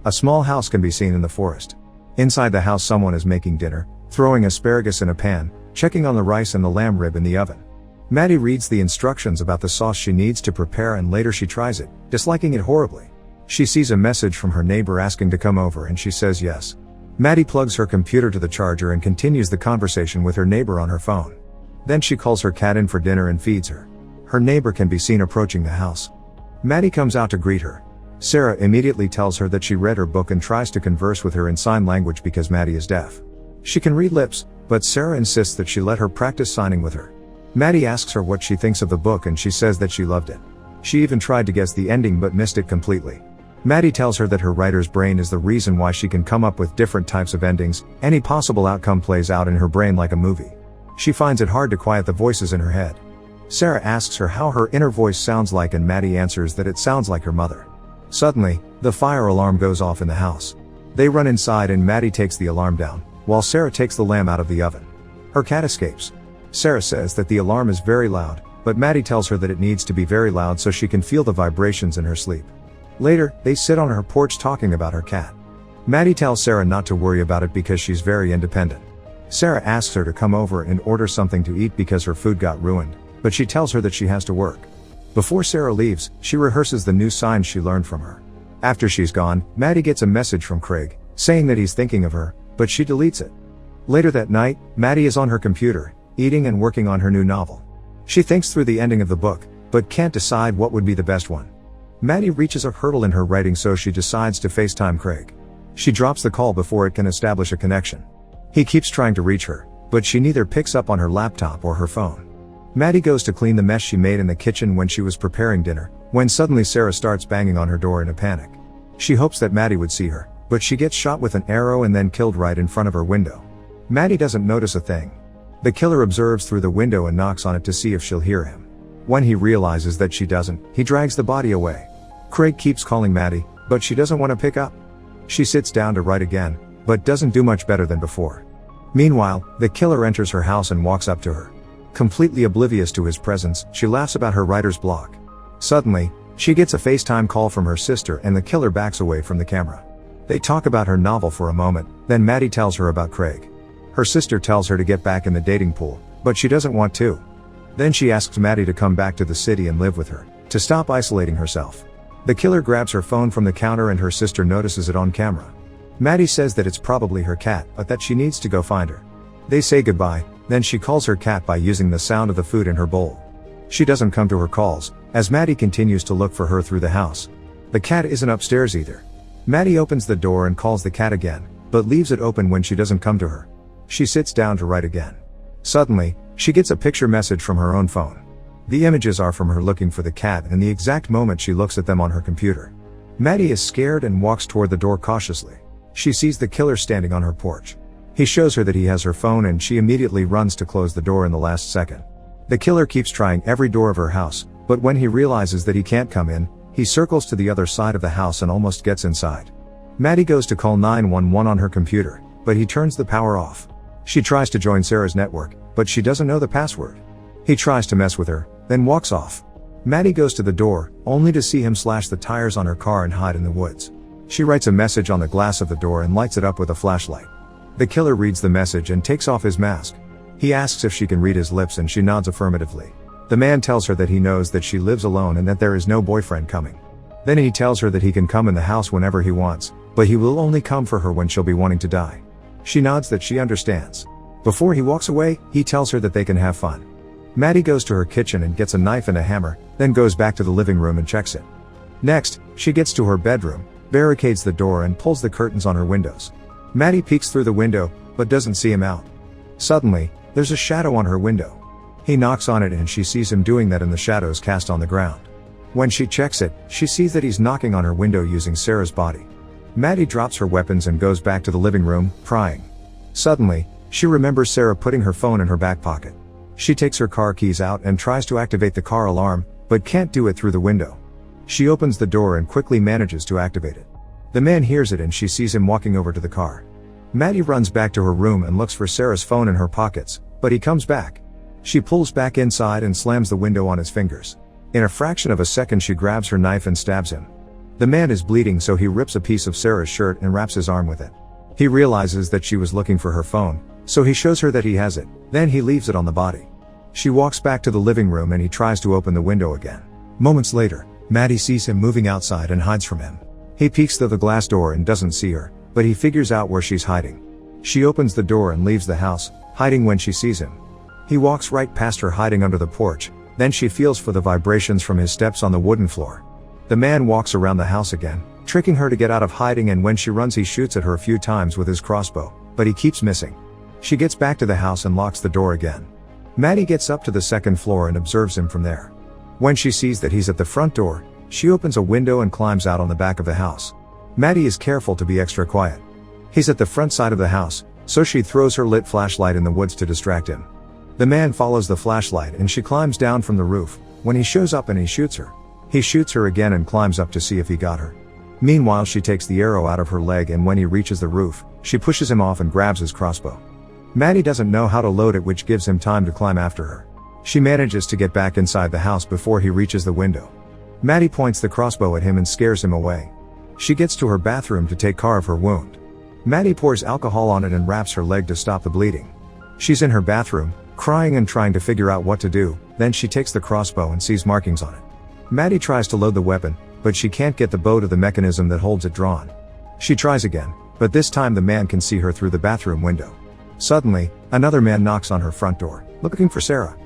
A small house can be seen in the forest. Inside the house someone is making dinner, throwing asparagus in a pan, checking on the rice and the lamb rib in the oven. Maddie reads the instructions about the sauce she needs to prepare and later she tries it, disliking it horribly. She sees a message from her neighbor asking to come over and she says yes. Maddie plugs her computer to the charger and continues the conversation with her neighbor on her phone. Then she calls her cat in for dinner and feeds her. Her neighbor can be seen approaching the house. Maddie comes out to greet her. Sarah immediately tells her that she read her book and tries to converse with her in sign language because Maddie is deaf. She can read lips, but Sarah insists that she let her practice signing with her. Maddie asks her what she thinks of the book and she says that she loved it. She even tried to guess the ending but missed it completely. Maddie tells her that her writer's brain is the reason why she can come up with different types of endings. Any possible outcome plays out in her brain like a movie. She finds it hard to quiet the voices in her head. Sarah asks her how her inner voice sounds like and Maddie answers that it sounds like her mother. Suddenly, the fire alarm goes off in the house. They run inside and Maddie takes the alarm down, while Sarah takes the lamb out of the oven. Her cat escapes. Sarah says that the alarm is very loud, but Maddie tells her that it needs to be very loud so she can feel the vibrations in her sleep. Later, they sit on her porch talking about her cat. Maddie tells Sarah not to worry about it because she's very independent. Sarah asks her to come over and order something to eat because her food got ruined, but she tells her that she has to work. Before Sarah leaves, she rehearses the new signs she learned from her. After she's gone, Maddie gets a message from Craig, saying that he's thinking of her, but she deletes it. Later that night, Maddie is on her computer, eating and working on her new novel. She thinks through the ending of the book, but can't decide what would be the best one. Maddie reaches a hurdle in her writing so she decides to FaceTime Craig. She drops the call before it can establish a connection. He keeps trying to reach her, but she neither picks up on her laptop or her phone. Maddie goes to clean the mess she made in the kitchen when she was preparing dinner, when suddenly Sarah starts banging on her door in a panic. She hopes that Maddie would see her, but she gets shot with an arrow and then killed right in front of her window. Maddie doesn't notice a thing. The killer observes through the window and knocks on it to see if she'll hear him. When he realizes that she doesn't, he drags the body away. Craig keeps calling Maddie, but she doesn't want to pick up. She sits down to write again, but doesn't do much better than before. Meanwhile, the killer enters her house and walks up to her. Completely oblivious to his presence, she laughs about her writer's block. Suddenly, she gets a FaceTime call from her sister and the killer backs away from the camera. They talk about her novel for a moment, then Maddie tells her about Craig. Her sister tells her to get back in the dating pool, but she doesn't want to. Then she asks Maddie to come back to the city and live with her, to stop isolating herself. The killer grabs her phone from the counter and her sister notices it on camera. Maddie says that it's probably her cat, but that she needs to go find her. They say goodbye, then she calls her cat by using the sound of the food in her bowl. She doesn't come to her calls, as Maddie continues to look for her through the house. The cat isn't upstairs either. Maddie opens the door and calls the cat again, but leaves it open when she doesn't come to her. She sits down to write again. Suddenly, she gets a picture message from her own phone. The images are from her looking for the cat and the exact moment she looks at them on her computer. Maddie is scared and walks toward the door cautiously. She sees the killer standing on her porch. He shows her that he has her phone and she immediately runs to close the door in the last second. The killer keeps trying every door of her house, but when he realizes that he can't come in, he circles to the other side of the house and almost gets inside. Maddie goes to call 911 on her computer, but he turns the power off. She tries to join Sarah's network, but she doesn't know the password. He tries to mess with her, then walks off. Maddie goes to the door, only to see him slash the tires on her car and hide in the woods. She writes a message on the glass of the door and lights it up with a flashlight. The killer reads the message and takes off his mask. He asks if she can read his lips and she nods affirmatively. The man tells her that he knows that she lives alone and that there is no boyfriend coming. Then he tells her that he can come in the house whenever he wants, but he will only come for her when she'll be wanting to die. She nods that she understands. Before he walks away, he tells her that they can have fun. Maddie goes to her kitchen and gets a knife and a hammer, then goes back to the living room and checks it. Next, she gets to her bedroom, barricades the door and pulls the curtains on her windows. Maddie peeks through the window, but doesn't see him out. Suddenly, there's a shadow on her window. He knocks on it and she sees him doing that in the shadows cast on the ground. When she checks it, she sees that he's knocking on her window using Sarah's body. Maddie drops her weapons and goes back to the living room, crying. Suddenly, she remembers Sarah putting her phone in her back pocket. She takes her car keys out and tries to activate the car alarm, but can't do it through the window. She opens the door and quickly manages to activate it. The man hears it and she sees him walking over to the car. Maddie runs back to her room and looks for Sarah's phone in her pockets, but he comes back. She pulls back inside and slams the window on his fingers. In a fraction of a second she grabs her knife and stabs him. The man is bleeding, so he rips a piece of Sarah's shirt and wraps his arm with it. He realizes that she was looking for her phone, so he shows her that he has it, then he leaves it on the body. She walks back to the living room and he tries to open the window again. Moments later, Maddie sees him moving outside and hides from him. He peeks through the glass door and doesn't see her, but he figures out where she's hiding. She opens the door and leaves the house, hiding when she sees him. He walks right past her hiding under the porch, then she feels for the vibrations from his steps on the wooden floor. The man walks around the house again, tricking her to get out of hiding, and when she runs he shoots at her a few times with his crossbow, but he keeps missing. She gets back to the house and locks the door again. Maddie gets up to the second floor and observes him from there. When she sees that he's at the front door, she opens a window and climbs out on the back of the house. Maddie is careful to be extra quiet. He's at the front side of the house, so she throws her lit flashlight in the woods to distract him. The man follows the flashlight and she climbs down from the roof, when he shows up and he shoots her. He shoots her again and climbs up to see if he got her. Meanwhile, she takes the arrow out of her leg, and when he reaches the roof, she pushes him off and grabs his crossbow. Maddie doesn't know how to load it, which gives him time to climb after her. She manages to get back inside the house before he reaches the window. Maddie points the crossbow at him and scares him away. She gets to her bathroom to take care of her wound. Maddie pours alcohol on it and wraps her leg to stop the bleeding. She's in her bathroom, crying and trying to figure out what to do, then she takes the crossbow and sees markings on it. Maddie tries to load the weapon, but she can't get the bow to the mechanism that holds it drawn. She tries again, but this time the man can see her through the bathroom window. Suddenly, another man knocks on her front door, looking for Sarah.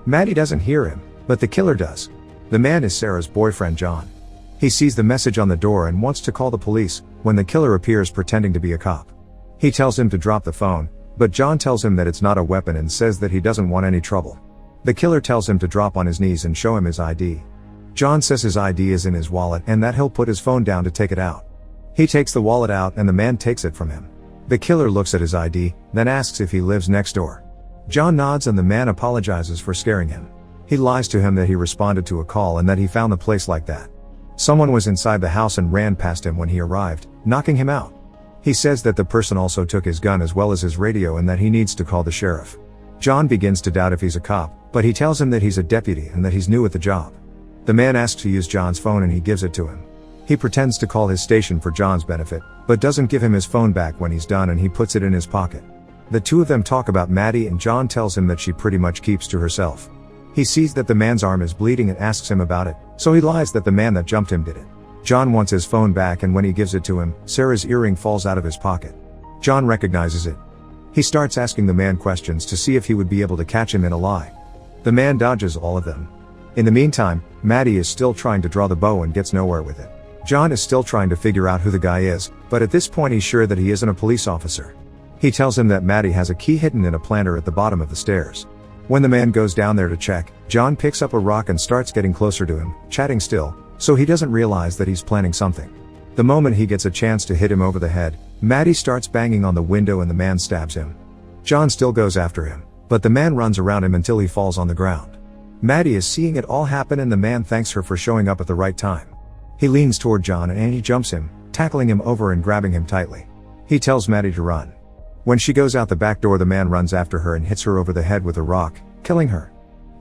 Maddie doesn't hear him, but the killer does. The man is Sarah's boyfriend, John. He sees the message on the door and wants to call the police, when the killer appears pretending to be a cop. He tells him to drop the phone, but John tells him that it's not a weapon and says that he doesn't want any trouble. The killer tells him to drop on his knees and show him his ID. John says his ID is in his wallet and that he'll put his phone down to take it out. He takes the wallet out and the man takes it from him. The killer looks at his ID, then asks if he lives next door. John nods and the man apologizes for scaring him. He lies to him that he responded to a call and that he found the place like that. Someone was inside the house and ran past him when he arrived, knocking him out. He says that the person also took his gun as well as his radio and that he needs to call the sheriff. John begins to doubt if he's a cop, but he tells him that he's a deputy and that he's new at the job. The man asks to use John's phone and he gives it to him. He pretends to call his station for John's benefit, but doesn't give him his phone back when he's done and he puts it in his pocket. The two of them talk about Maddie and John tells him that she pretty much keeps to herself. He sees that the man's arm is bleeding and asks him about it, so he lies that the man that jumped him did it. John wants his phone back and when he gives it to him, Sarah's earring falls out of his pocket. John recognizes it. He starts asking the man questions to see if he would be able to catch him in a lie. The man dodges all of them. In the meantime, Maddie is still trying to draw the bow and gets nowhere with it. John is still trying to figure out who the guy is, but at this point he's sure that he isn't a police officer. He tells him that Maddie has a key hidden in a planter at the bottom of the stairs. When the man goes down there to check, John picks up a rock and starts getting closer to him, chatting still, so he doesn't realize that he's planning something. The moment he gets a chance to hit him over the head, Maddie starts banging on the window and the man stabs him. John still goes after him, but the man runs around him until he falls on the ground. Maddie is seeing it all happen and the man thanks her for showing up at the right time. He leans toward John and he jumps him, tackling him over and grabbing him tightly. He tells Maddie to run. When she goes out the back door, the man runs after her and hits her over the head with a rock, killing her.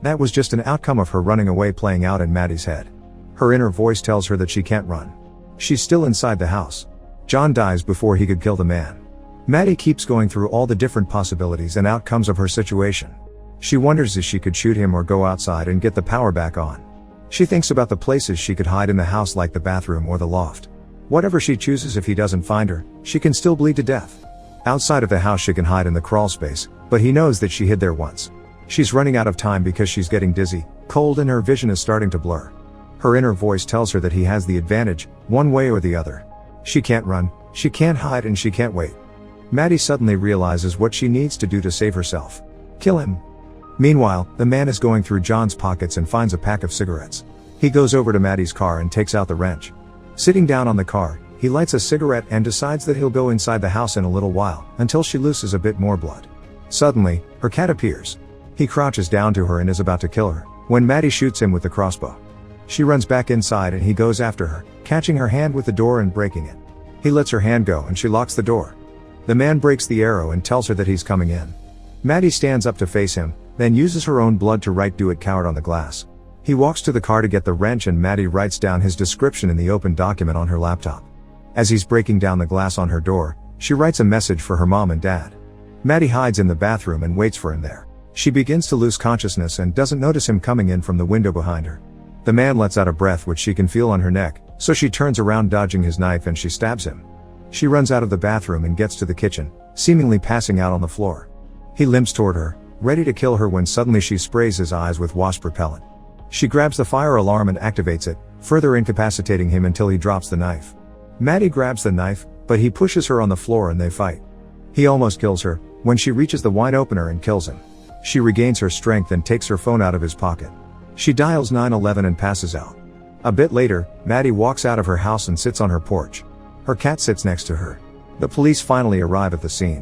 That was just an outcome of her running away playing out in Maddie's head. Her inner voice tells her that she can't run. She's still inside the house. John dies before he could kill the man. Maddie keeps going through all the different possibilities and outcomes of her situation. She wonders if she could shoot him or go outside and get the power back on. She thinks about the places she could hide in the house, like the bathroom or the loft. Whatever she chooses, if he doesn't find her, she can still bleed to death. Outside of the house she can hide in the crawl space, but he knows that she hid there once. She's running out of time because she's getting dizzy, cold, and her vision is starting to blur. Her inner voice tells her that he has the advantage, one way or the other. She can't run, she can't hide, and she can't wait. Maddie suddenly realizes what she needs to do to save herself. Kill him. Meanwhile, the man is going through John's pockets and finds a pack of cigarettes. He goes over to Maddie's car and takes out the wrench. Sitting down on the car, he lights a cigarette and decides that he'll go inside the house in a little while, until she loses a bit more blood. Suddenly, her cat appears. He crouches down to her and is about to kill her, when Maddie shoots him with the crossbow. She runs back inside and he goes after her, catching her hand with the door and breaking it. He lets her hand go and she locks the door. The man breaks the arrow and tells her that he's coming in. Maddie stands up to face him, then uses her own blood to write "Do it, coward" on the glass. He walks to the car to get the wrench and Maddie writes down his description in the open document on her laptop. As he's breaking down the glass on her door, she writes a message for her mom and dad. Maddie hides in the bathroom and waits for him there. She begins to lose consciousness and doesn't notice him coming in from the window behind her. The man lets out a breath which she can feel on her neck, so she turns around dodging his knife and she stabs him. She runs out of the bathroom and gets to the kitchen, seemingly passing out on the floor. He limps toward her, ready to kill her when suddenly she sprays his eyes with wasp repellent. She grabs the fire alarm and activates it, further incapacitating him until he drops the knife. Maddie grabs the knife, but he pushes her on the floor and they fight. He almost kills her, when she reaches the wine opener and kills him. She regains her strength and takes her phone out of his pocket. She dials 911 and passes out. A bit later, Maddie walks out of her house and sits on her porch. Her cat sits next to her. The police finally arrive at the scene.